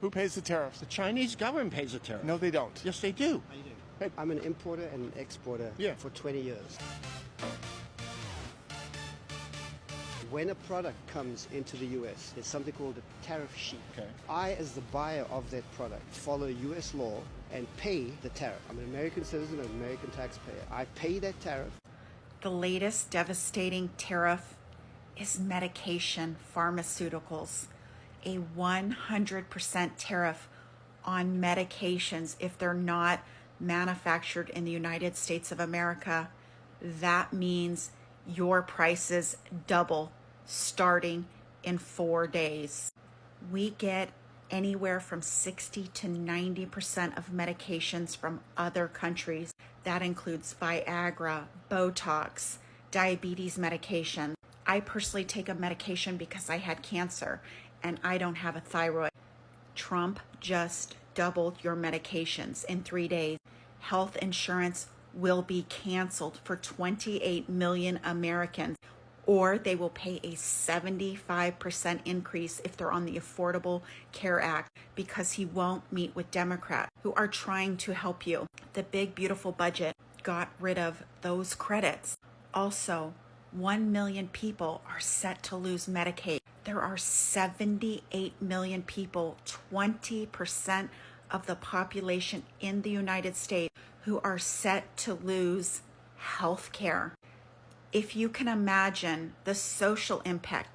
Who pays the tariffs? The Chinese government pays the tariff. No, they don't. Yes, they do. I'm an importer and an exporter for 20 years. When a product comes into the U.S., there's something called a tariff sheet. Okay. I, as the buyer of that product, follow U.S. law and pay the tariff. I'm an American citizen, an American taxpayer. I pay that tariff. The latest devastating tariff is medication, pharmaceuticals. A 100% tariff on medications if they're not manufactured in the United States of America. That means your prices double starting in 4 days. We get anywhere from 60 to 90% of medications from other countries. That includes Viagra, Botox, diabetes medication. I personally take a medication because I had cancer and I don't have a thyroid. Trump just doubled your medications in 3 days. Health insurance will be canceled for 28 million Americans, or they will pay a 75% increase if they're on the Affordable Care Act, because he won't meet with Democrats who are trying to help you. The big, beautiful budget got rid of those credits. Also, 1 million people are set to lose Medicaid. There are 78 million people, 20% of the population in the United States, who are set to lose health care. If you can imagine the social impact,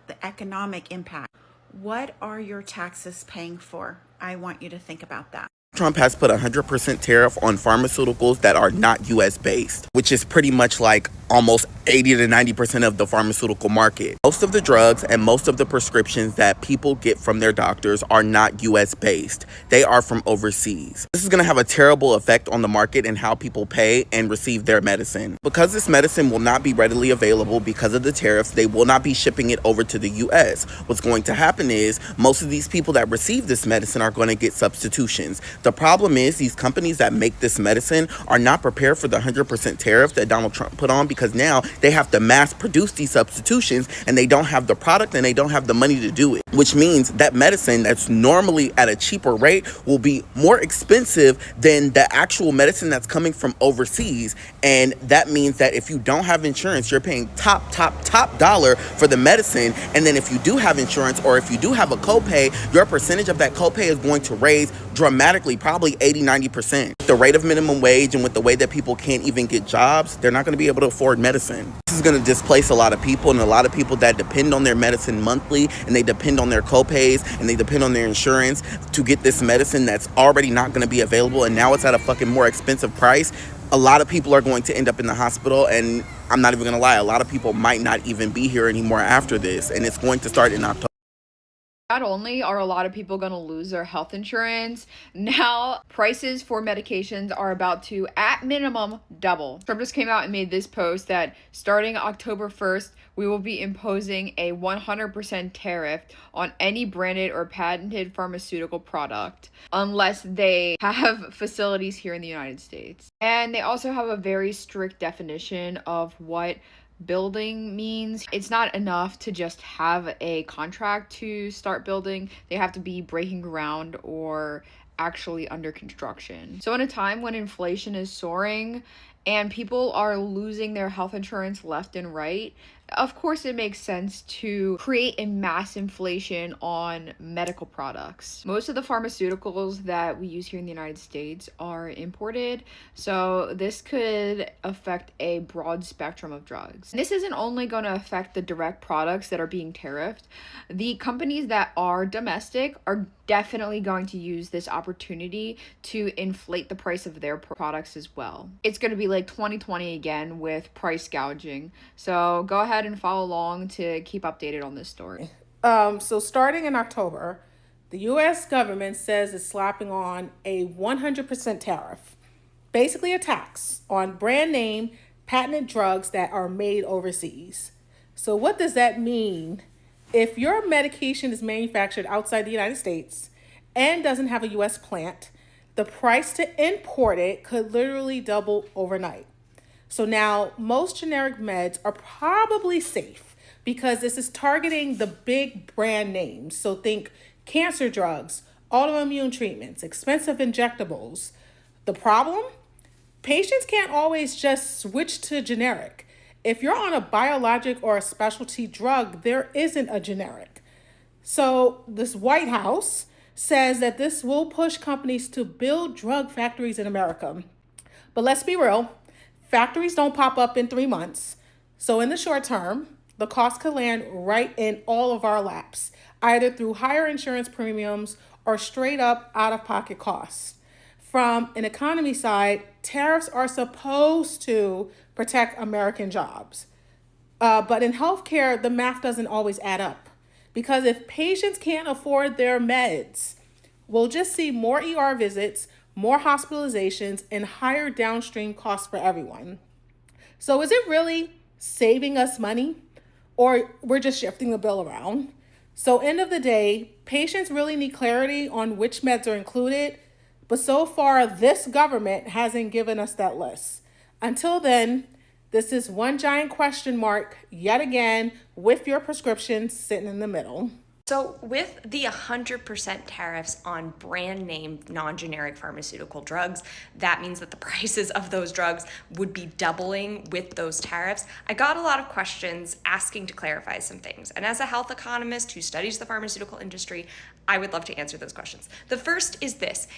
the economic impact, what are your taxes paying for? I want you to think about that. Trump has put 100% tariff on pharmaceuticals that are not U.S. based, which is pretty much like almost 80 to 90% of the pharmaceutical market. Most of the drugs and most of the prescriptions that people get from their doctors are not U.S. based. They are from overseas. This is going to have a terrible effect on the market and how people pay and receive their medicine. Because this medicine will not be readily available because of the tariffs, they will not be shipping it over to the U.S. What's going to happen is most of these people that receive this medicine are going to get substitutions. The problem is these companies that make this medicine are not prepared for the 100% tariff that Donald Trump put on, because now they have to mass produce these substitutions and they don't have the product and they don't have the money to do it, which means that medicine that's normally at a cheaper rate will be more expensive than the actual medicine that's coming from overseas. And that means that if you don't have insurance, you're paying top dollar for the medicine. And then if you do have insurance, or if you do have a copay, your percentage of that copay is going to raise dramatically, probably 80-90%. The rate of minimum wage and with the way that people can't even get jobs, they're not going to be able to afford medicine. This is going to displace a lot of people, and a lot of people that depend on their medicine monthly, and they depend on their copays, and they depend on their insurance to get this medicine that's already not going to be available, and now it's at a fucking more expensive price. A lot of people are going to end up in the hospital, and I'm not even going to lie, a lot of people might not even be here anymore after this, and it's going to start in October. Not only are a lot of people going to lose their health insurance, now prices for medications are about to, at minimum, double. Trump just came out and made this post that starting October 1st, we will be imposing a 100% tariff on any branded or patented pharmaceutical product unless they have facilities here in the United States. And they also have a very strict definition of what building means. It's not enough to just have a contract to start building. They have to be breaking ground or actually under construction. So in a time when inflation is soaring and people are losing their health insurance left and right, of course it makes sense to create a mass inflation on medical products. Most of the pharmaceuticals that we use here in the United States are imported, so this could affect a broad spectrum of drugs. And this isn't only going to affect the direct products that are being tariffed. The companies that are domestic are definitely going to use this opportunity to inflate the price of their products as well. It's going to be like 2020 again with price gouging. So go ahead and follow along to keep updated on this story. So starting in October, the U.S. government says it's slapping on a 100% tariff, basically a tax on brand name patented drugs that are made overseas. So what does that mean? If your medication is manufactured outside the United States and doesn't have a U.S. plant, the price to import it could literally double overnight. So now most generic meds are probably safe because this is targeting the big brand names. So think cancer drugs, autoimmune treatments, expensive injectables. The problem? Patients can't always just switch to generic. If you're on a biologic or a specialty drug, there isn't a generic. So this White House says that this will push companies to build drug factories in America. But let's be real, factories don't pop up in 3 months. So in the short term, the cost could land right in all of our laps, either through higher insurance premiums or straight up out-of-pocket costs. From an economy side, tariffs are supposed to protect American jobs. But in healthcare, the math doesn't always add up. Because if patients can't afford their meds, we'll just see more ER visits, more hospitalizations, and higher downstream costs for everyone. So is it really saving us money? Or we're just shifting the bill around? So end of the day, patients really need clarity on which meds are included, but so far this government hasn't given us that list. Until then, this is one giant question mark yet again with your prescription sitting in the middle. So with the 100% tariffs on brand name non-generic pharmaceutical drugs, that means that the prices of those drugs would be doubling with those tariffs. I got a lot of questions asking to clarify some things. And as a health economist who studies the pharmaceutical industry, I would love to answer those questions. The first is this,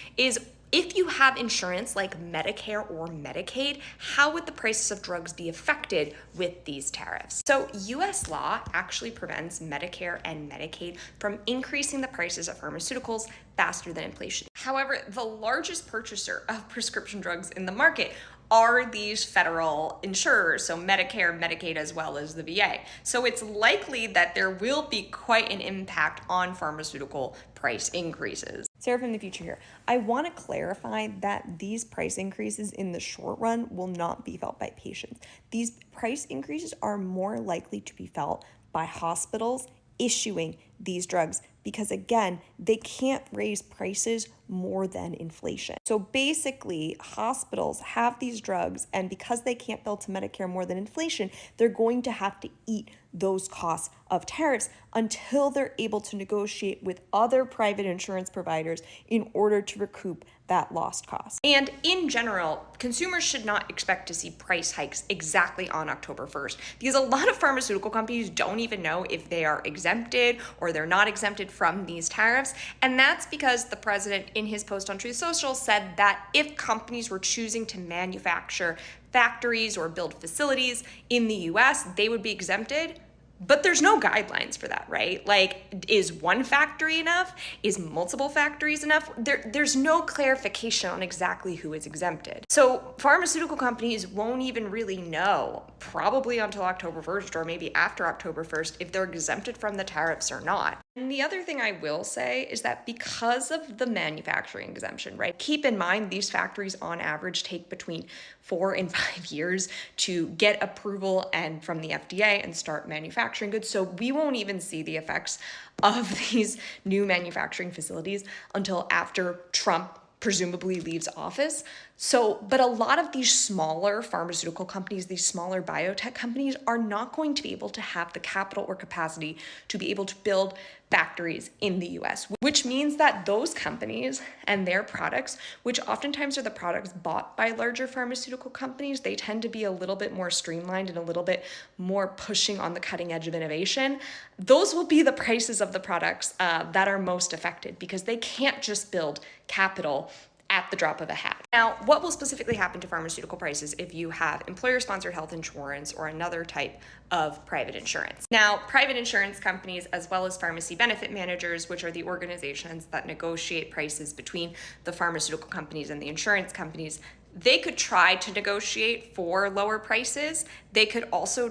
if you have insurance like Medicare or Medicaid, how would the prices of drugs be affected with these tariffs? So US law actually prevents Medicare and Medicaid from increasing the prices of pharmaceuticals faster than inflation. However, the largest purchaser of prescription drugs in the market are these federal insurers, so Medicare, Medicaid, as well as the VA. So it's likely that there will be quite an impact on pharmaceutical price increases. Sarah from the future here. I want to clarify that these price increases in the short run will not be felt by patients. These price increases are more likely to be felt by hospitals issuing these drugs because, again, they can't raise prices more than inflation. So basically, hospitals have these drugs, and because they can't bill to Medicare more than inflation, they're going to have to eat those costs of tariffs until they're able to negotiate with other private insurance providers in order to recoup that lost cost. And in general, consumers should not expect to see price hikes exactly on October 1st because a lot of pharmaceutical companies don't even know if they are exempted or they're not exempted from these tariffs. And that's because the president in his post on Truth Social said that if companies were choosing to manufacture factories or build facilities in the US, they would be exempted. But there's no guidelines for that, right? Like, is one factory enough? Is multiple factories enough? There's no clarification on exactly who is exempted. So pharmaceutical companies won't even really know, probably until October 1st or maybe after October 1st, if they're exempted from the tariffs or not. And the other thing I will say is that because of the manufacturing exemption, right? Keep in mind, these factories on average take between 4 and 5 years to get approval and from the FDA and start manufacturing goods. So we won't even see the effects of these new manufacturing facilities until after Trump presumably leaves office. So, but a lot of these smaller pharmaceutical companies, these smaller biotech companies are not going to be able to have the capital or capacity to be able to build factories in the US, which means that those companies and their products, which oftentimes are the products bought by larger pharmaceutical companies, they tend to be a little bit more streamlined and a little bit more pushing on the cutting edge of innovation. Those will be the prices of the products that are most affected because they can't just build capital at the drop of a hat. Now, what will specifically happen to pharmaceutical prices if you have employer-sponsored health insurance or another type of private insurance? Now, private insurance companies, as well as pharmacy benefit managers, which are the organizations that negotiate prices between the pharmaceutical companies and the insurance companies, they could try to negotiate for lower prices. They could also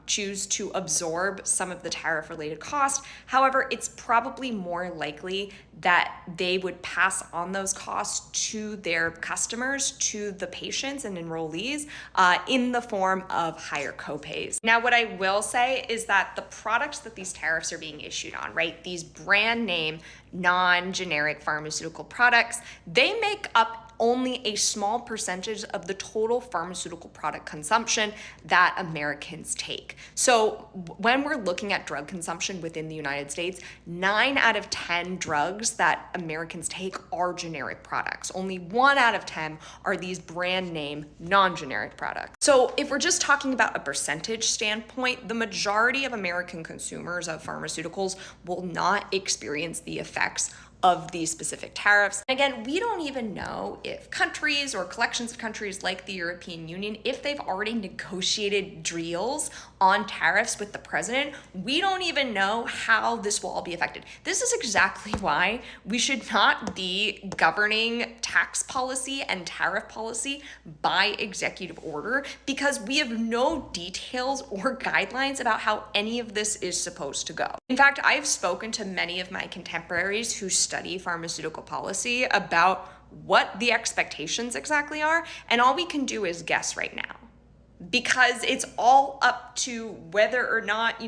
choose to absorb some of the tariff-related cost. However, it's probably more likely that they would pass on those costs to their customers, to the patients and enrollees, in the form of higher copays. Now, what I will say is that the products that these tariffs are being issued on, right, these brand name, non-generic pharmaceutical products, they make up only a small percentage of the total pharmaceutical product consumption that Americans take. So when we're looking at drug consumption within the United States, 9 out of 10 drugs that Americans take are generic products. Only 1 out of 10 are these brand name non-generic products. So if we're just talking about a percentage standpoint, the majority of American consumers of pharmaceuticals will not experience the effects of these specific tariffs. Again, we don't even know if countries or collections of countries like the European Union, if they've already negotiated deals on tariffs with the president. We don't even know how this will all be affected. This is exactly why we should not be governing tax policy and tariff policy by executive order, because we have no details or guidelines about how any of this is supposed to go. In fact, I've spoken to many of my contemporaries who study pharmaceutical policy about what the expectations exactly are, and all we can do is guess right now, because it's all up to whether or not,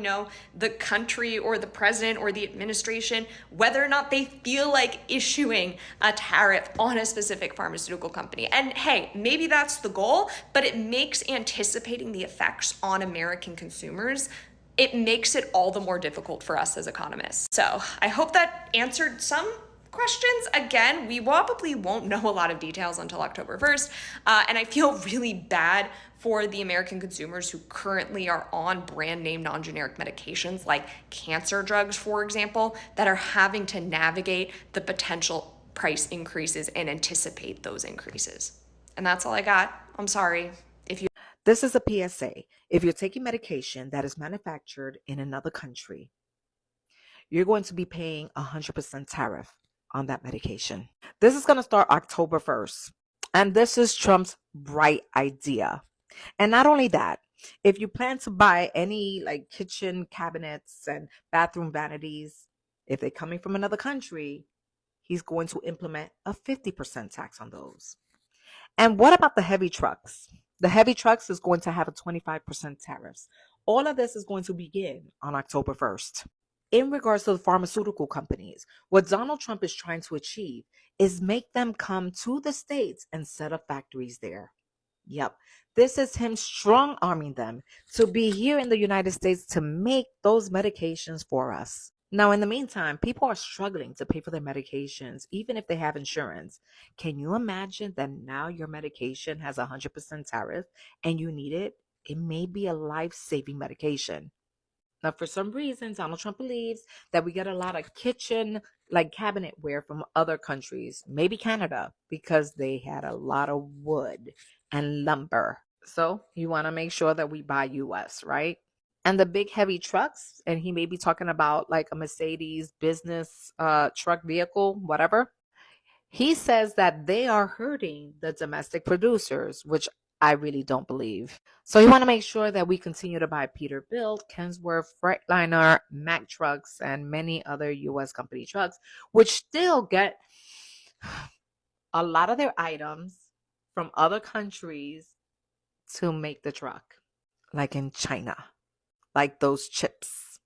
the country or the president or the administration, whether or not they feel like issuing a tariff on a specific pharmaceutical company. And hey, maybe that's the goal, but it makes anticipating the effects on American consumers, it makes it all the more difficult for us as economists. So I hope that answered some questions. Again, we probably won't know a lot of details until October 1st, and I feel really bad for the American consumers who currently are on brand name non-generic medications like cancer drugs, for example, that are having to navigate the potential price increases and anticipate those increases. And that's all I got. I'm sorry. This is a PSA. If you're taking medication that is manufactured in another country, you're going to be paying 100% tariff on that medication. This is going to start October 1st. And this is Trump's bright idea. And not only that, if you plan to buy any kitchen cabinets and bathroom vanities, if they're coming from another country, he's going to implement a 50% tax on those. And what about the heavy trucks? The heavy trucks is going to have a 25% tariffs. All of this is going to begin on October 1st. In regards to the pharmaceutical companies, what Donald Trump is trying to achieve is make them come to the States and set up factories there. Yep, this is him strong-arming them to be here in the United States to make those medications for us. Now, in the meantime, people are struggling to pay for their medications, even if they have insurance. Can you imagine that now your medication has 100% tariff and you need it? It may be a life-saving medication. Now, for some reason, Donald Trump believes that we get a lot of kitchen, cabinetware from other countries, maybe Canada, because they had a lot of wood and lumber. So you want to make sure that we buy US, right? And the big heavy trucks, and he may be talking about a Mercedes business truck vehicle, whatever. He says that they are hurting the domestic producers, which I really don't believe. So you want to make sure that we continue to buy Peterbilt, Kensworth, Freightliner, Mack trucks, and many other U.S. company trucks, which still get a lot of their items from other countries to make the truck, like in China. Like those chips.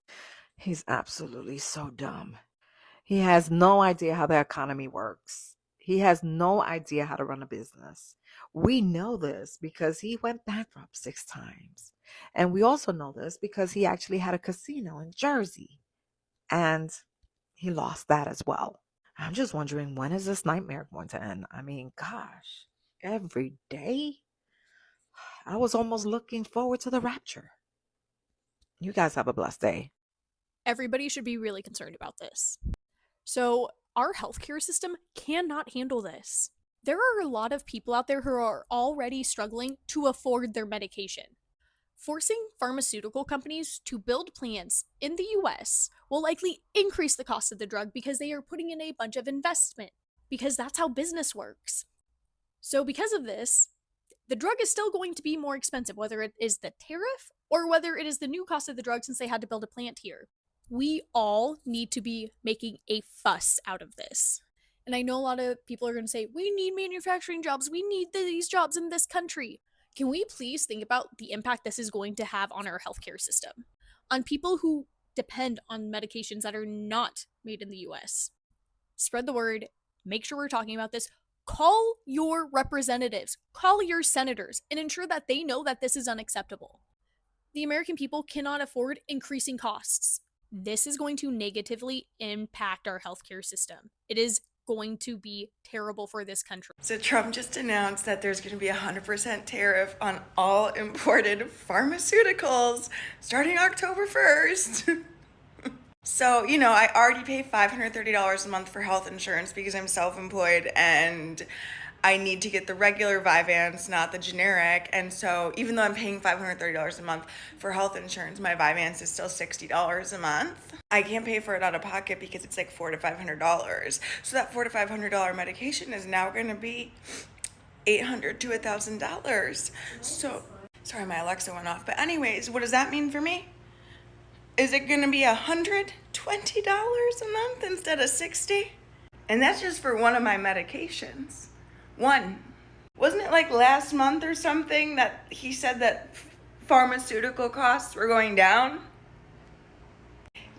He's absolutely so dumb. He has no idea how the economy works. He has no idea how to run a business. We know this because he went bankrupt 6 times. And we also know this because he actually had a casino in Jersey. And he lost that as well. I'm just wondering, when is this nightmare going to end? I mean, gosh, every day? I was almost looking forward to the rapture. You guys have a blessed day. Everybody should be really concerned about this. So, our healthcare system cannot handle this. There are a lot of people out there who are already struggling to afford their medication. Forcing pharmaceutical companies to build plants in the US will likely increase the cost of the drug because they are putting in a bunch of investment, because that's how business works. So, because of this, the drug is still going to be more expensive, whether it is the tariff or whether it is the new cost of the drug since they had to build a plant here. We all need to be making a fuss out of this. And I know a lot of people are going to say, we need manufacturing jobs, we need these jobs in this country. Can we please think about the impact this is going to have on our healthcare system? On people who depend on medications that are not made in the US. Spread the word, make sure we're talking about this, Call your representatives, call your senators, and ensure that they know that this is unacceptable. The American people cannot afford increasing costs. This is going to negatively impact our healthcare system. It is going to be terrible for this country. So Trump just announced that there's going to be a 100% tariff on all imported pharmaceuticals starting October 1st. So, you know, I already pay $530 a month for health insurance because I'm self-employed and I need to get the regular Vyvanse, not the generic. And so even though I'm paying $530 a month for health insurance, my Vyvanse is still $60 a month. I can't pay for it out of pocket because it's like $400 to $500. So that $400 to $500 medication is now going to be $800 to $1,000. So, sorry, my Alexa went off. But anyways, what does that mean for me? Is it going to be $120 a month instead of $60? And that's just for one of my medications. One. Wasn't it like last month or something that he said that pharmaceutical costs were going down?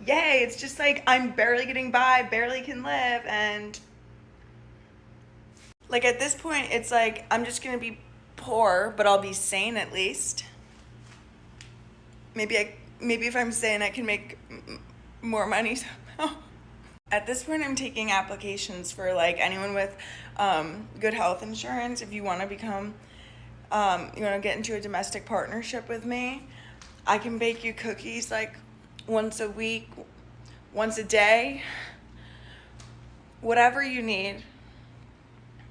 Yay, it's just like I'm barely getting by, barely can live, and like at this point it's like I'm just going to be poor, but I'll be sane at least. Maybe if I'm sane, I can make more money somehow. At this point, I'm taking applications for like anyone with good health insurance. If you want to become, you want to get into a domestic partnership with me, I can bake you cookies like once a week, once a day, whatever you need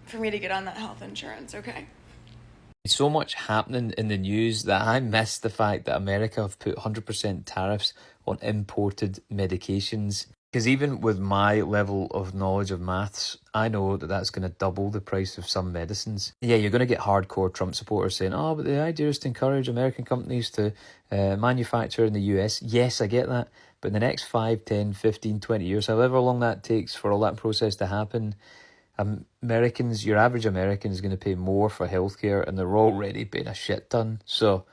for me to get on that health insurance, okay? So much happening in the news that I missed the fact that America have put 100% tariffs on imported medications. Because even with my level of knowledge of maths, I know that that's going to double the price of some medicines. Yeah, you're going to get hardcore Trump supporters saying, oh, but the idea is to encourage American companies to manufacture in the US. Yes, I get that. But in the next 5, 10, 15, 20 years, however long that takes for all that process to happen, Americans, your average American is going to pay more for healthcare, and they're already paying a shit ton. So,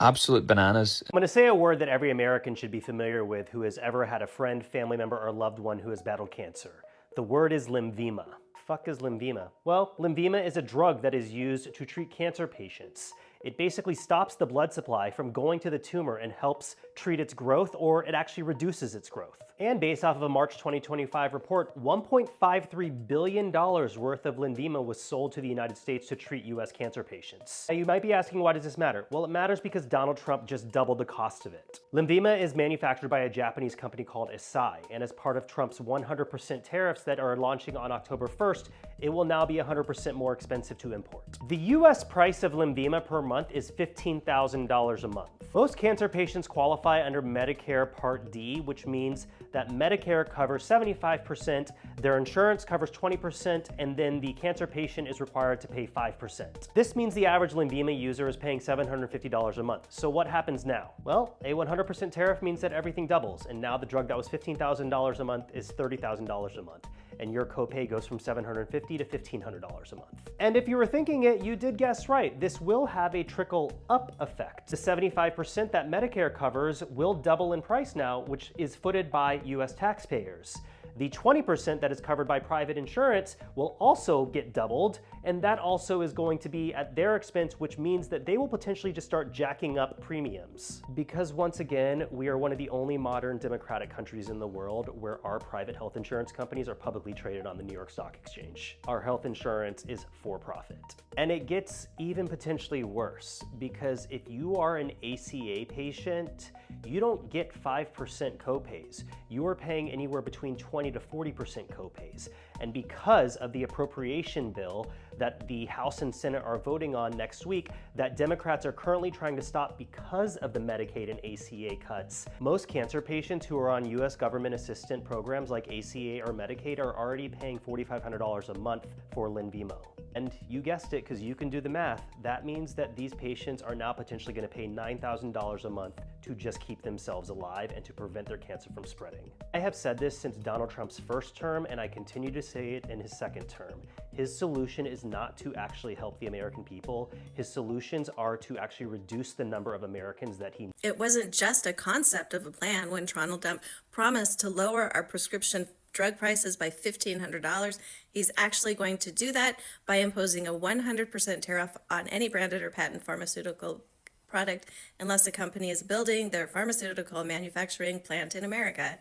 absolute bananas. I'm going to say a word that every American should be familiar with who has ever had a friend, family member, or loved one who has battled cancer. The word is Lenvima. Fuck is Lenvima? Well, Lenvima is a drug that is used to treat cancer patients. It basically stops the blood supply from going to the tumor and helps treat its growth, or it actually reduces its growth. And based off of a March 2025 report, $1.53 billion worth of Lenvima was sold to the United States to treat US cancer patients. Now you might be asking, why does this matter? Well, it matters because Donald Trump just doubled the cost of it. Lenvima is manufactured by a Japanese company called Eisai, and as part of Trump's 100% tariffs that are launching on October 1st, it will now be 100% more expensive to import. The US price of Lenvima per month is $15,000 a month. Most cancer patients qualify under Medicare Part D, which means that Medicare covers 75%, their insurance covers 20%, and then the cancer patient is required to pay 5%. This means the average Lenvima user is paying $750 a month. So what happens now? Well, a 100% tariff means that everything doubles, and now the drug that was $15,000 a month is $30,000 a month, and your copay goes from $750 to $1,500 a month. And if you were thinking it, you did guess right. This will have a trickle-up effect. The 75% that Medicare covers will double in price now, which is footed by US taxpayers. The 20% that is covered by private insurance will also get doubled, and that also is going to be at their expense, which means that they will potentially just start jacking up premiums. Because once again, we are one of the only modern democratic countries in the world where our private health insurance companies are publicly traded on the New York Stock Exchange. Our health insurance is for profit. And it gets even potentially worse, because if you are an ACA patient, you don't get 5% copays. You are paying anywhere between 20 to 40% copays. And because of the appropriation bill that the House and Senate are voting on next week, that Democrats are currently trying to stop because of the Medicaid and ACA cuts, most cancer patients who are on US government assistance programs like ACA or Medicaid are already paying $4,500 a month for Lenvima. And you guessed it, because you can do the math, that means that these patients are now potentially going to pay $9,000 a month to just keep themselves alive and to prevent their cancer from spreading. I have said this since Donald Trump's first term, and I continue to say it in his second term. His solution is not to actually help the American people. His solutions are to actually reduce the number of Americans that he... It wasn't just a concept of a plan when Donald Trump promised to lower our prescription drug prices by $1,500. He's actually going to do that by imposing a 100% tariff on any branded or patent pharmaceutical product unless the company is building their pharmaceutical manufacturing plant in America.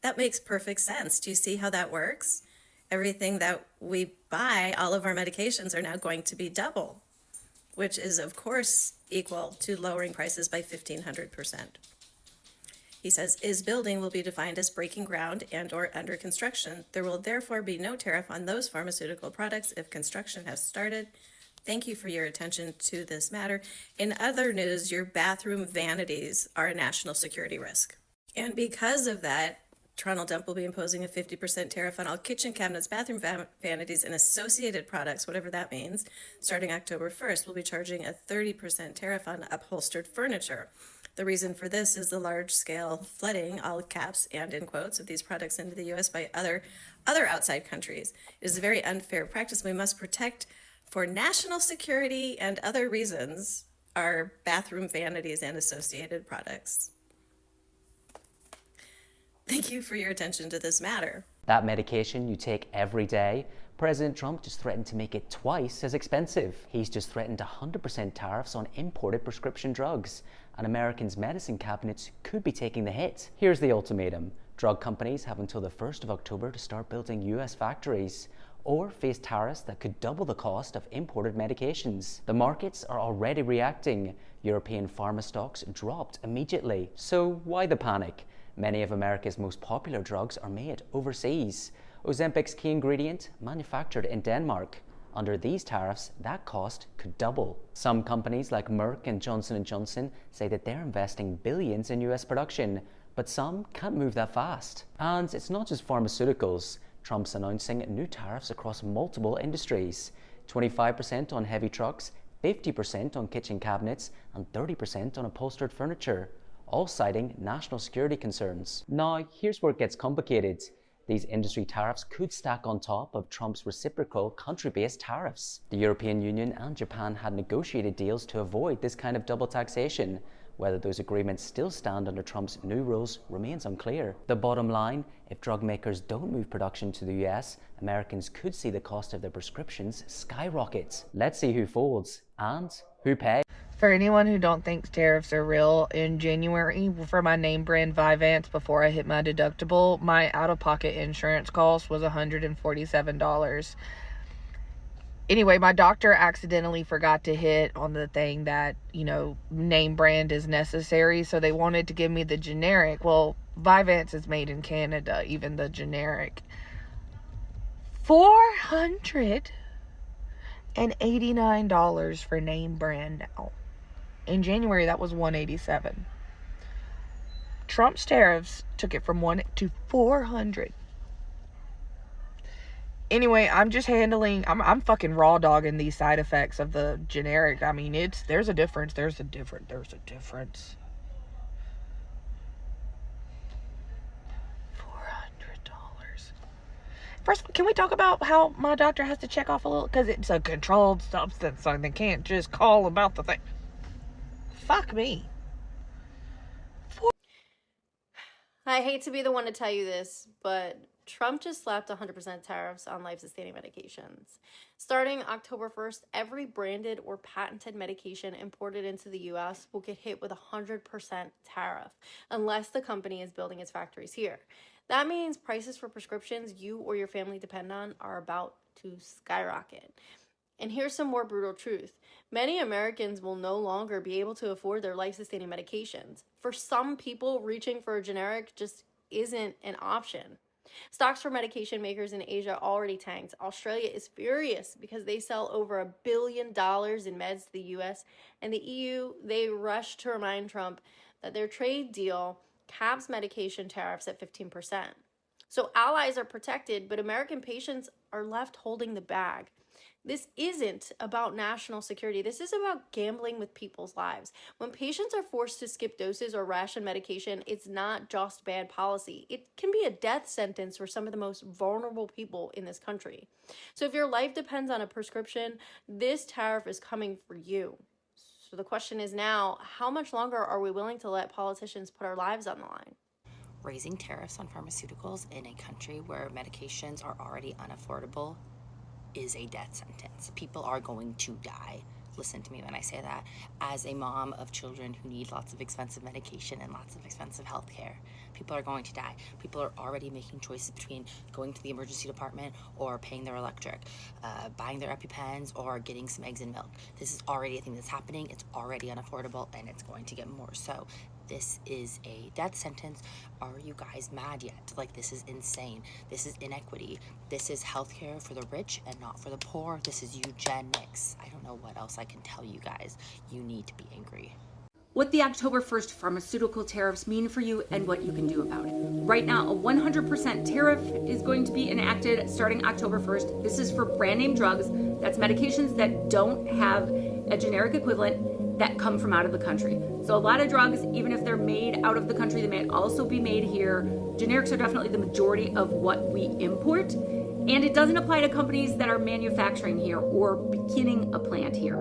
That makes perfect sense. Do you see how that works? Everything that we buy, all of our medications are now going to be double, which is of course equal to lowering prices by 1,500%. He says, is building will be defined as breaking ground and or under construction. There will therefore be no tariff on those pharmaceutical products if construction has started. Thank you for your attention to this matter. In other news, your bathroom vanities are a national security risk. And because of that, Toronto Dump will be imposing a 50% tariff on all kitchen cabinets, bathroom vanities, and associated products, whatever that means. Starting October 1st, we'll be charging a 30% tariff on upholstered furniture. The reason for this is the large-scale flooding, all caps and in quotes, of these products into the U.S. by other outside countries. It is a very unfair practice. We must protect, for national security and other reasons, our bathroom vanities and associated products. Thank you for your attention to this matter. That medication you take every day, President Trump just threatened to make it twice as expensive. He's just threatened 100% tariffs on imported prescription drugs, and Americans' medicine cabinets could be taking the hit. Here's the ultimatum. Drug companies have until the 1st of October to start building US factories, or face tariffs that could double the cost of imported medications. The markets are already reacting. European pharma stocks dropped immediately. So why the panic? Many of America's most popular drugs are made overseas. Ozempic's key ingredient, manufactured in Denmark. Under these tariffs, that cost could double. Some companies like Merck and Johnson & Johnson say that they're investing billions in US production, but some can't move that fast. And it's not just pharmaceuticals. Trump's announcing new tariffs across multiple industries. 25% on heavy trucks, 50% on kitchen cabinets, and 30% on upholstered furniture, all citing national security concerns. Now, here's where it gets complicated. These industry tariffs could stack on top of Trump's reciprocal country-based tariffs. The European Union and Japan had negotiated deals to avoid this kind of double taxation. Whether those agreements still stand under Trump's new rules remains unclear. The bottom line, if drug makers don't move production to the US, Americans could see the cost of their prescriptions skyrocket. Let's see who folds and who pays. For anyone who don't think tariffs are real, in January for my name brand Vyvanse, before I hit my deductible, my out-of-pocket insurance cost was $147. Anyway, my doctor accidentally forgot to hit on the thing that, name brand is necessary, so they wanted to give me the generic. Well, Vyvanse is made in Canada, even the generic. $489 for name brand now. In January, that was $187. Trump's tariffs took it from $1 to $400. Anyway, I'm just I'm fucking raw dogging these side effects of the generic. I mean, there's a difference. There's a difference. $400. First, can we talk about how my doctor has to check off a little? Because it's a controlled substance, so they can't just call about the thing. Fuck me. I hate to be the one to tell you this, but Trump just slapped 100% tariffs on life-sustaining medications. Starting October 1st, every branded or patented medication imported into the U.S. will get hit with 100% tariff unless the company is building its factories here. That means prices for prescriptions you or your family depend on are about to skyrocket. And here's some more brutal truth. Many Americans will no longer be able to afford their life-sustaining medications. For some people, reaching for a generic just isn't an option. Stocks for medication makers in Asia already tanked. Australia is furious because they sell over $1 billion in meds to the US, and the EU, they rushed to remind Trump that their trade deal caps medication tariffs at 15%. So allies are protected, but American patients are left holding the bag. This isn't about national security. This is about gambling with people's lives. When patients are forced to skip doses or ration medication, it's not just bad policy. It can be a death sentence for some of the most vulnerable people in this country. So if your life depends on a prescription, this tariff is coming for you. So the question is now, how much longer are we willing to let politicians put our lives on the line? Raising tariffs on pharmaceuticals in a country where medications are already unaffordable is a death sentence. People are going to die. Listen to me when I say that. As a mom of children who need lots of expensive medication and lots of expensive health care, people are going to die. People are already making choices between going to the emergency department or paying their electric, buying their EpiPens or getting some eggs and milk. This is already a thing that's happening. It's already unaffordable and it's going to get more so. This is a death sentence. Are you guys mad yet? Like, this is insane. This is inequity. This is healthcare for the rich and not for the poor. This is eugenics. I don't know what else I can tell you guys. You need to be angry. What the October 1st pharmaceutical tariffs mean for you and what you can do about it. Right now, a 100% tariff is going to be enacted starting October 1st. This is for brand name drugs. That's medications that don't have a generic equivalent that come from out of the country. So a lot of drugs, even if they're made out of the country, they may also be made here. Generics are definitely the majority of what we import. And it doesn't apply to companies that are manufacturing here or beginning a plant here.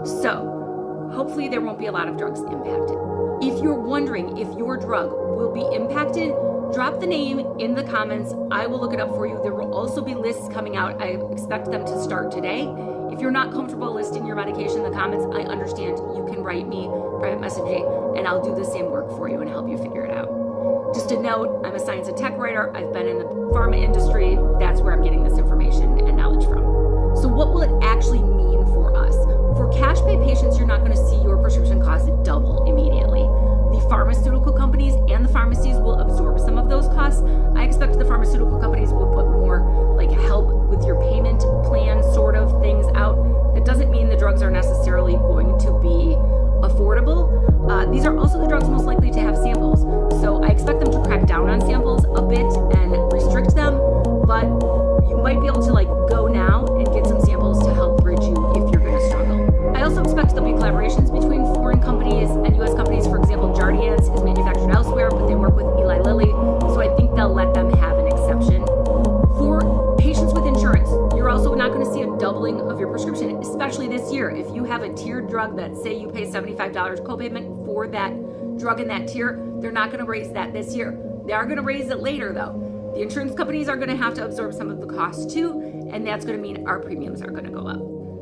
So hopefully there won't be a lot of drugs impacted. If you're wondering if your drug will be impacted, drop the name in the comments. I will look it up for you. There will also be lists coming out. I expect them to start today. If you're not comfortable listing your medication in the comments, I understand. You can write me private messaging and I'll do the same work for you and help you figure it out. Just a note, I'm a science and tech writer. I've been in the pharma industry. That's where I'm getting this information and knowledge from. So what will it actually mean for us? For cash pay patients, you're not going to see your prescription costs double immediately. The pharmaceutical companies and the pharmacies will absorb some of those costs. I expect the pharmaceutical companies will put more like help with your payment plan sort of things out. That doesn't mean the drugs are necessarily going to be affordable. These are also the drugs most likely to have samples. So I expect them to crack down on samples a bit and restrict them, but you might be able to like go now and get some samples to help bridge you if you're going to struggle. I also expect there'll be collaborations between foreign companies and U.S. companies. For example, Jardiance is manufactured elsewhere, but they work with Eli Lilly, so I think they'll let them have an exception. For patients with insurance, you're also not going to see a doubling of your prescription, especially this year. If you have a tiered drug that say you pay $75 copayment for that drug in that tier, they're not going to raise that this year. They are going to raise it later though. The insurance companies are going to have to absorb some of the costs too, and that's going to mean our premiums are going to go up.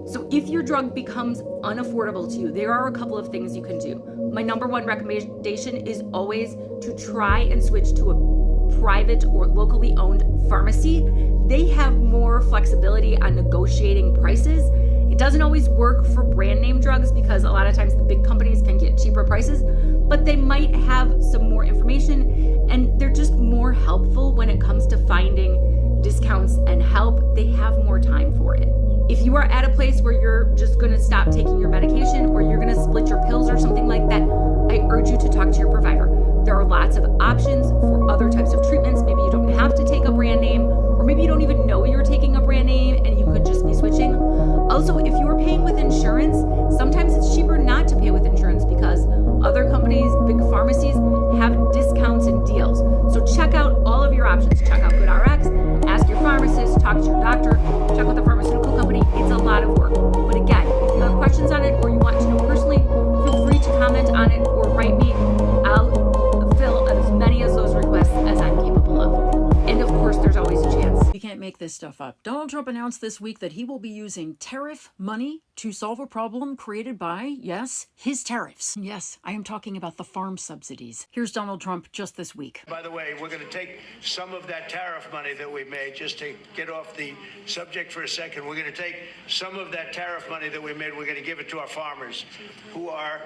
So if your drug becomes unaffordable to you, there are a couple of things you can do. My number one recommendation is always to try and switch to a private or locally owned pharmacy. They have more flexibility on negotiating prices. It doesn't always work for brand name drugs because a lot of times the big companies can get cheaper prices, but they might have some more information and they're just more helpful when it comes to finding discounts and help. They have more time for it. If you are at a place where you're just going to stop taking your medication or you're going to split your pills or something like that, I urge you to talk to your provider. There are lots of options for other types of treatments. Maybe you don't have to take a brand name, or maybe you don't even know you're taking a brand name and you could just be switching. Also, if you're paying with insurance, sometimes it's cheaper not to pay with insurance because other companies, big pharmacies, have discounts and deals. So check out all of your options. Check out GoodRx, ask your pharmacist, talk to your doctor, check with the pharmaceutical company. It's a lot of work. But again, if you have questions on it or you want to know personally, feel free to comment on it or write me. I'll fill as many of those requests as I'm capable of. And of course, there's always a chance. You can't make this stuff up. Donald Trump announced this week that he will be using tariff money to solve a problem created by, yes, his tariffs. Yes, I am talking about the farm subsidies. Here's Donald Trump just this week. By the way, we're going to take some of that tariff money that we made, just to get off the subject for a second, we're going to take some of that tariff money that we made, we're going to give it to our farmers who are,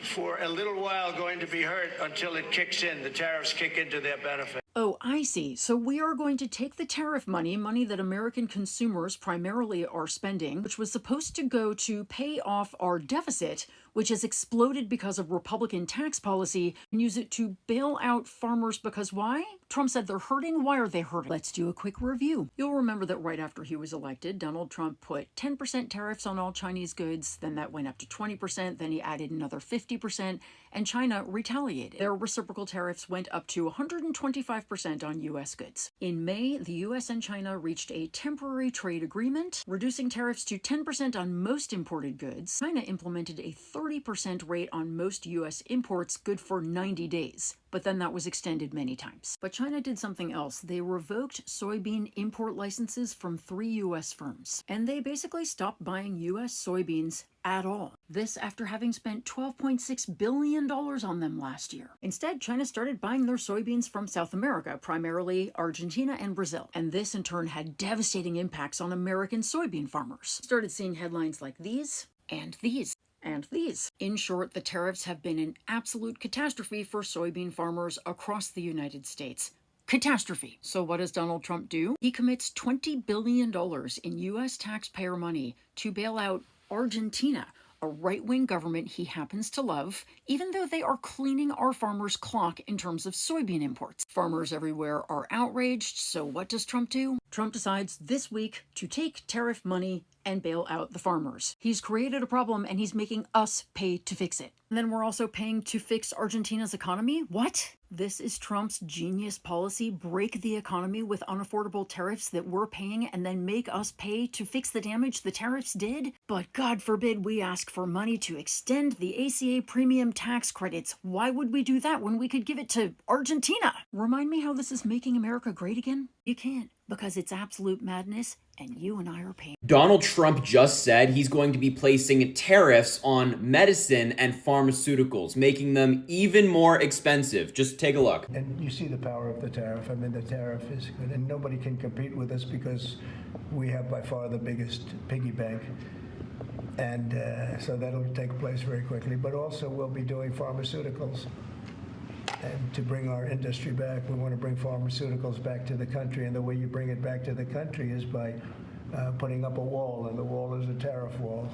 for a little while, going to be hurt until it kicks in. The tariffs kick into their benefit. Oh, I see. So we are going to take the tariff money that American consumers primarily are spending, which was supposed to go to pay off our deficit, which has exploded because of Republican tax policy, and use it to bail out farmers because why? Trump said they're hurting. Why are they hurting? Let's do a quick review. You'll remember that right after he was elected, Donald Trump put 10% tariffs on all Chinese goods, then that went up to 20%, then he added another 50%, and China retaliated. Their reciprocal tariffs went up to 125% on U.S. goods. In May, the U.S. and China reached a temporary trade agreement, reducing tariffs to 10% on most imported goods. China implemented a 30% rate on most U.S. imports good for 90 days, but then that was extended many times. But China did something else. They revoked soybean import licenses from 3 U.S. firms, and they basically stopped buying U.S. soybeans at all. This after having spent $12.6 billion on them last year. Instead, China started buying their soybeans from South America, primarily Argentina and Brazil. And this in turn had devastating impacts on American soybean farmers. Started seeing headlines like these, and these, and these. In short, the tariffs have been an absolute catastrophe for soybean farmers across the United States. Catastrophe. So what does Donald Trump do? He commits $20 billion in U.S. taxpayer money to bail out Argentina, a right-wing government he happens to love, even though they are cleaning our farmers' clock in terms of soybean imports. Farmers everywhere are outraged, so what does Trump do? Trump decides this week to take tariff money and bail out the farmers. He's created a problem and he's making us pay to fix it. And then we're also paying to fix Argentina's economy? What? This is Trump's genius policy, break the economy with unaffordable tariffs that we're paying and then make us pay to fix the damage the tariffs did? But God forbid we ask for money to extend the ACA premium tax credits. Why would we do that when we could give it to Argentina? Remind me how this is making America great again? You can't, because it's absolute madness and you and I are paying. Donald Trump just said he's going to be placing tariffs on medicine and pharmaceuticals, making them even more expensive. Just take a look. And you see the power of the tariff. I mean, the tariff is good, and nobody can compete with us because we have by far the biggest piggy bank. And so that'll take place very quickly. But also we'll be doing pharmaceuticals. And to bring our industry back, we want to bring pharmaceuticals back to the country. And the way you bring it back to the country is by putting up a wall, and the wall is a tariff wall.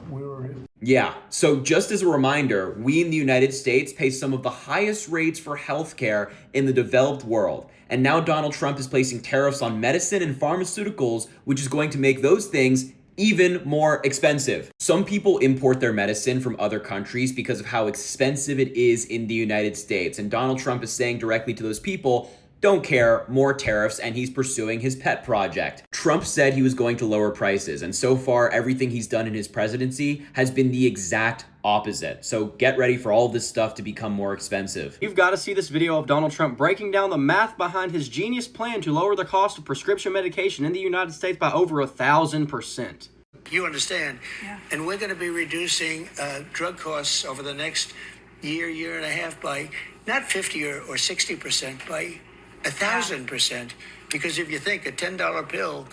Yeah, so just as a reminder, we in the United States pay some of the highest rates for healthcare in the developed world. And now Donald Trump is placing tariffs on medicine and pharmaceuticals, which is going to make those things even more expensive. Some people import their medicine from other countries because of how expensive it is in the United States. And Donald Trump is saying directly to those people, don't care, more tariffs, and he's pursuing his pet project. Trump said he was going to lower prices, and so far everything he's done in his presidency has been the exact opposite. So get ready for all this stuff to become more expensive. You've got to see this video of Donald Trump breaking down the math behind his genius plan to lower the cost of prescription medication in the United States by over 1,000%. You understand? Yeah. And we're going to be reducing drug costs over the next year and a half by not 50 or 60%, by 1,000%. Because if you think a $10 pill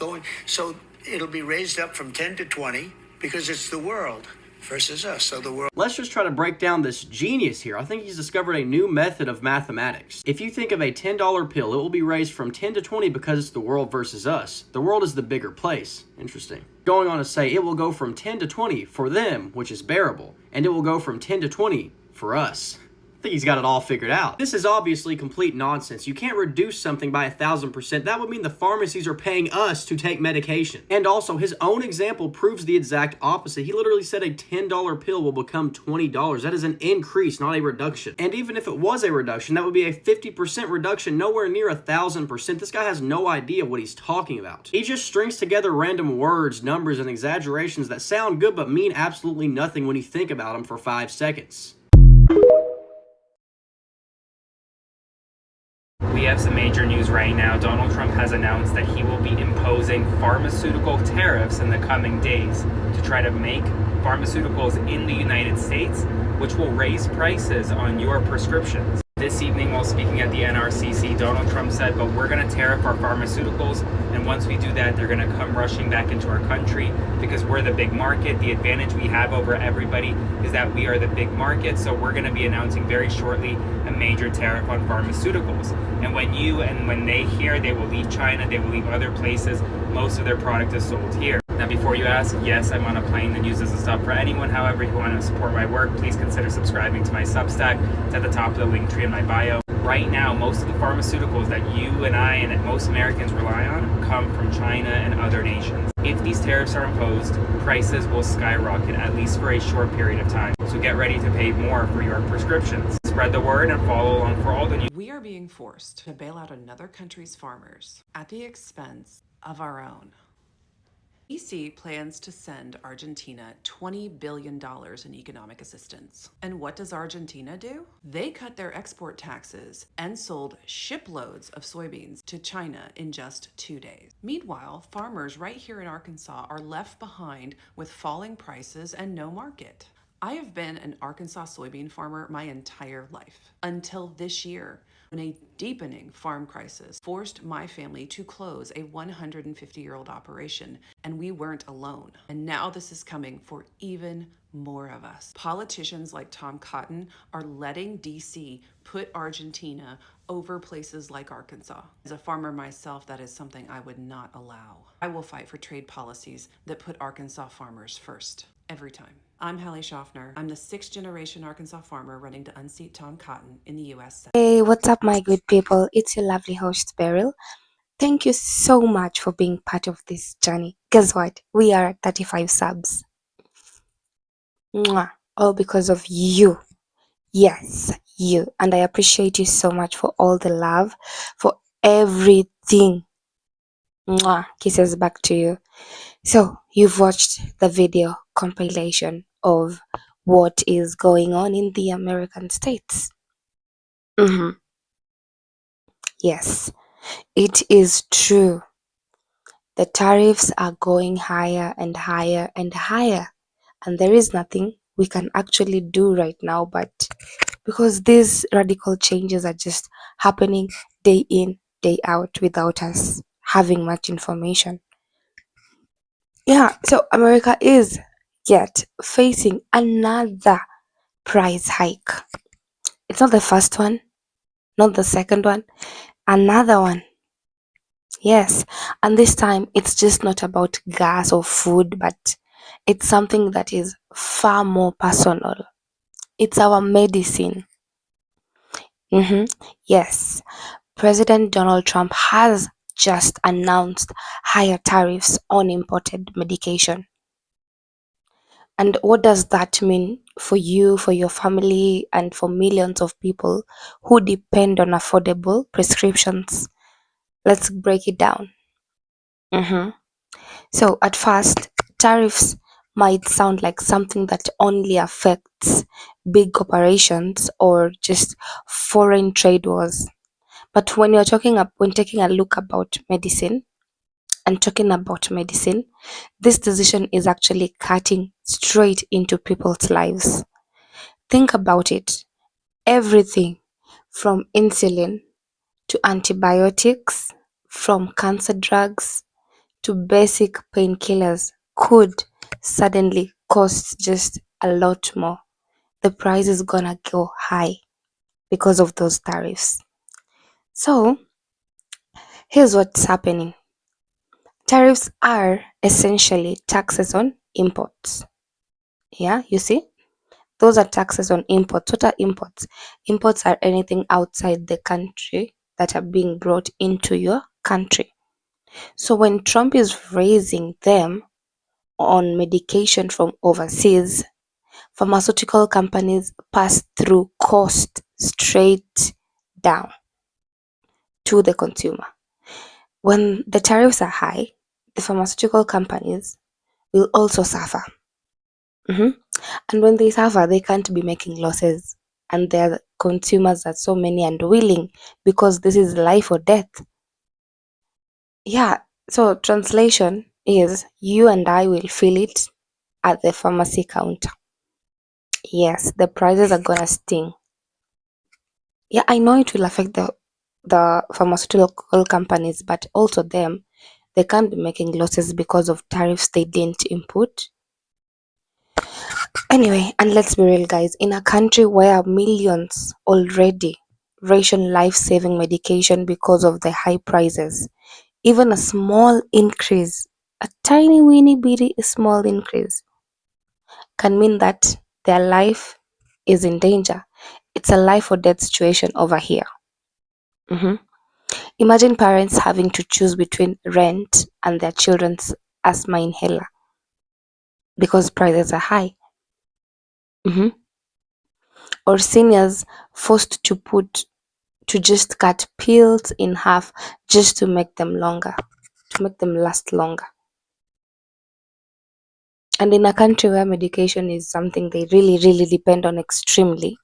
so it'll be raised up from 10 to 20 because it's the world versus us. So the world. Let's just try to break down this genius here. I think he's discovered a new method of mathematics. If you think of a $10 pill, it will be raised from 10 to 20 because it's the world versus us. The world is the bigger place. Interesting. Going on to say it will go from 10 to 20 for them, which is bearable, and it will go from 10 to 20 for us. I think he's got it all figured out. This is obviously complete nonsense. You can't reduce something by 1,000%. That would mean the pharmacies are paying us to take medication. And also, his own example proves the exact opposite. He literally said a $10 pill will become $20. That is an increase, not a reduction. And even if it was a reduction, that would be a 50% reduction, nowhere near 1,000%. This guy has no idea what he's talking about. He just strings together random words, numbers, and exaggerations that sound good but mean absolutely nothing when you think about them for 5 seconds. We have some major news right now. Donald Trump has announced that he will be imposing pharmaceutical tariffs in the coming days to try to make pharmaceuticals in the United States, which will raise prices on your prescriptions. This evening, while speaking at the NRCC, Donald Trump said, but we're going to tariff our pharmaceuticals, and once we do that, they're going to come rushing back into our country because we're the big market. The advantage we have over everybody is that we are the big market, so we're going to be announcing very shortly a major tariff on pharmaceuticals. And when they hear, they will leave China, they will leave other places. Most of their product is sold here. Now, before you ask, yes, I'm on a plane. The news doesn't stop for anyone. However, if you want to support my work, please consider subscribing to my Substack. It's at the top of the link tree in my bio. Right now, most of the pharmaceuticals that you and I and most Americans rely on come from China and other nations. If these tariffs are imposed, prices will skyrocket, at least for a short period of time. So get ready to pay more for your prescriptions. Spread the word and follow along for all the news. We are being forced to bail out another country's farmers at the expense of our own. DC plans to send Argentina $20 billion in economic assistance. And what does Argentina do? They cut their export taxes and sold shiploads of soybeans to China in just 2 days. Meanwhile, farmers right here in Arkansas are left behind with falling prices and no market. I have been an Arkansas soybean farmer my entire life until this year, when a deepening farm crisis forced my family to close a 150-year-old operation, and we weren't alone. And now this is coming for even more of us. Politicians like Tom Cotton are letting DC put Argentina over places like Arkansas. As a farmer myself, that is something I would not allow. I will fight for trade policies that put Arkansas farmers first, every time. I'm Hallie Schaffner. I'm the 6th generation Arkansas farmer running to unseat Tom Cotton in the U.S. Senate. Hey, what's up, my good people? It's your lovely host, Beryl. Thank you so much for being part of this journey. Guess what? We are at 35 subs. Mwah. All because of you. Yes, you. And I appreciate you so much for all the love, for everything. Mwah. Kisses back to you. So, you've watched the video compilation of what is going on in the American states. Yes, it is true. The tariffs are going higher and higher and higher, and there is nothing we can actually do right now, but because these radical changes are just happening day in, day out without us having much information. Yeah, so America is yet facing another price hike. It's not the first one, not the second one, another one. Yes, and this time it's just not about gas or food, but it's something that is far more personal. It's our medicine. Yes, President Donald Trump has just announced higher tariffs on imported medication. And what does that mean for you, for your family, and for millions of people who depend on affordable prescriptions? Let's break it down. So, at first, tariffs might sound like something that only affects big corporations or just foreign trade wars. But when taking a look about medicine and talking about medicine, this decision is actually cutting straight into people's lives. Think about it. Everything from insulin to antibiotics, from cancer drugs to basic painkillers could suddenly cost just a lot more. The price is gonna go high because of those tariffs. So, here's what's happening. Tariffs are essentially taxes on imports. Yeah, you see? Those are taxes on imports. What are imports? Imports are anything outside the country that are being brought into your country. So when Trump is raising them on medication from overseas, pharmaceutical companies pass through cost straight down to the consumer. When the tariffs are high, the pharmaceutical companies will also suffer. And when they suffer, they can't be making losses. And their consumers are so many and willing because this is life or death. Yeah, so translation is you and I will feel it at the pharmacy counter. Yes, the prices are gonna sting. Yeah, I know it will affect the pharmaceutical companies, but also them. They can't be making losses because of tariffs they didn't input. Anyway, and let's be real, guys. In a country where millions already ration life-saving medication because of the high prices, even a small increase, a tiny weeny bitty small increase, can mean that their life is in danger. It's a life or death situation over here. Imagine parents having to choose between rent and their children's asthma inhaler because prices are high. Or seniors forced to just cut pills in half just to make them last longer. And in a country where medication is something they really, really depend on extremely,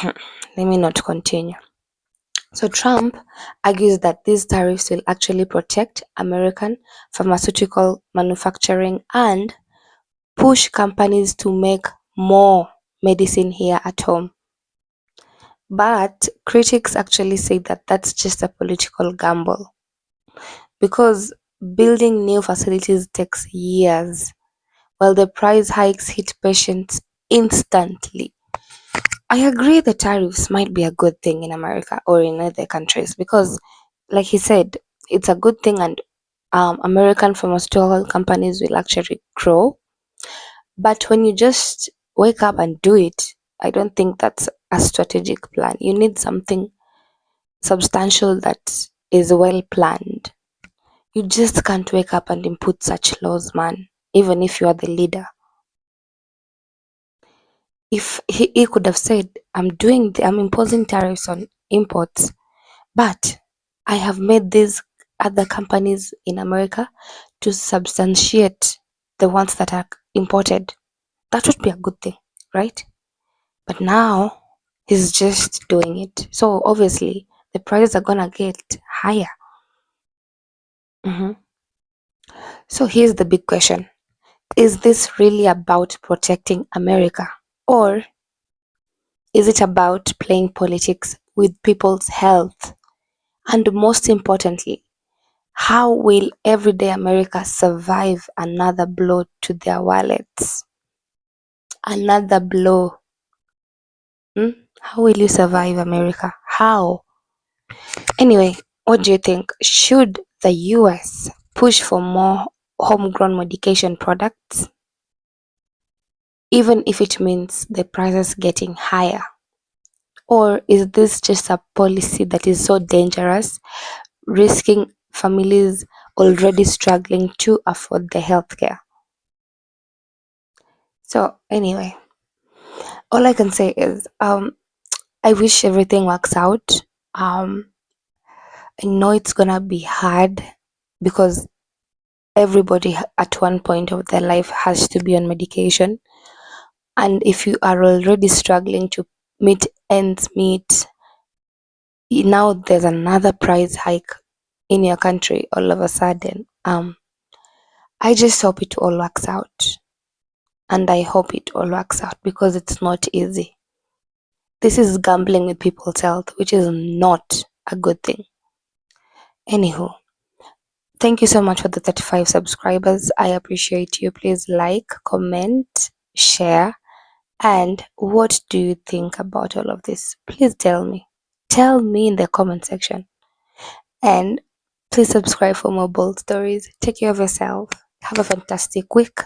let me not continue. So Trump argues that these tariffs will actually protect American pharmaceutical manufacturing and push companies to make more medicine here at home. But critics actually say that that's just a political gamble because building new facilities takes years, while the price hikes hit patients instantly. I agree the tariffs might be a good thing in America or in other countries because, like he said, it's a good thing and American pharmaceutical companies will actually grow. But when you just wake up and do it, I don't think that's a strategic plan. You need something substantial that is well planned. You just can't wake up and input such laws, man, even if you are the leader. If he could have said, I'm imposing tariffs on imports, but I have made these other companies in America to substantiate the ones that are imported. That would be a good thing, right? But now he's just doing it. So obviously the prices are gonna get higher. So here's the big question. Is this really about protecting America? Or is it about playing politics with people's health? And most importantly, how will everyday America survive another blow to their wallets? Another blow. How will you survive, America? How? Anyway, what do you think? Should the US push for more homegrown medication products, even if it means the prices getting higher? Or is this just a policy that is so dangerous, risking families already struggling to afford the healthcare? So anyway, all I can say is I wish everything works out. I know it's gonna be hard because everybody at one point of their life has to be on medication. And if you are already struggling to meet ends meet, now there's another price hike in your country all of a sudden. I just hope it all works out. And I hope it all works out because it's not easy. This is gambling with people's health, which is not a good thing. Anywho, thank you so much for the 35 subscribers. I appreciate you. Please like, comment, share. And what do you think about all of this? Please tell me. Tell me in the comment section. And please subscribe for more bold stories. Take care of yourself. Have a fantastic week.